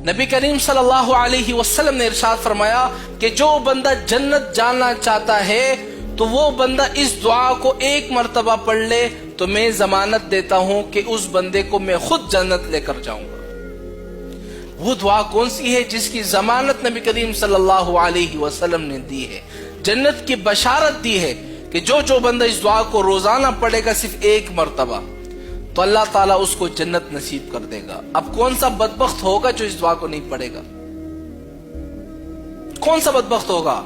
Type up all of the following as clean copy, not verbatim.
نبی کریم صلی اللہ علیہ وسلم نے ارشاد فرمایا کہ جو بندہ جنت جانا چاہتا ہے تو وہ بندہ اس دعا کو ایک مرتبہ پڑھ لے تو میں ضمانت دیتا ہوں کہ اس بندے کو میں خود جنت لے کر جاؤں گا۔ وہ دعا کون سی ہے جس کی ضمانت نبی کریم صلی اللہ علیہ وسلم نے دی ہے، جنت کی بشارت دی ہے کہ جو بندہ اس دعا کو روزانہ پڑھے گا صرف ایک مرتبہ تو اللہ تعالیٰ اس کو جنت نصیب کر دے گا۔ اب کون سا بدبخت ہوگا جو اس دعا کو نہیں پڑھے گا؟ کون سا بدبخت ہوگا؟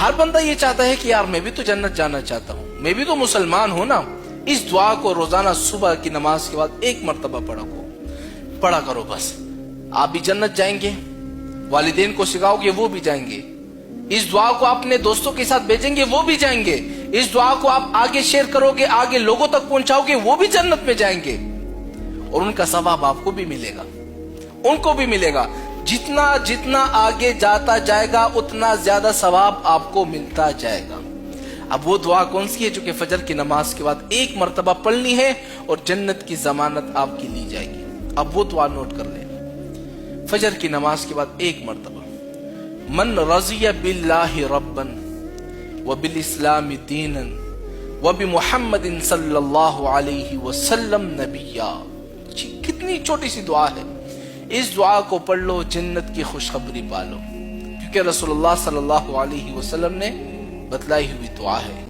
ہر بندہ یہ چاہتا ہے کہ یار میں بھی تو جنت جانا چاہتا ہوں، میں بھی تو مسلمان ہوں نا۔ اس دعا کو روزانہ صبح کی نماز کے بعد ایک مرتبہ پڑھا کرو، بس آپ بھی جنت جائیں گے، والدین کو سکھاؤ گے وہ بھی جائیں گے، اس دعا کو اپنے دوستوں کے ساتھ بھیجیں گے وہ بھی جائیں گے، اس دعا کو آپ آگے شیئر کرو گے، آگے لوگوں تک پہنچاؤ گے وہ بھی جنت میں جائیں گے، اور ان کا ثواب آپ کو بھی ملے گا، ان کو بھی ملے گا۔ جتنا آگے جاتا جائے گا اتنا زیادہ ثواب آپ کو ملتا جائے گا۔ اب وہ دعا کون سی ہے جو کہ فجر کی نماز کے بعد ایک مرتبہ پڑھنی ہے اور جنت کی ضمانت آپ کی لی جائے گی؟ اب وہ دعا نوٹ کر لیں، فجر کی نماز کے بعد ایک مرتبہ، من رضی باللہ ربا وبالاسلام دینا وبمحمد صلی اللہ علیہ وسلم نبیا۔ کتنی چھوٹی سی دعا ہے، اس دعا کو پڑھ لو، جنت کی خوشخبری پالو، کیونکہ رسول اللہ صلی اللہ علیہ وسلم نے بتلائی ہوئی دعا ہے۔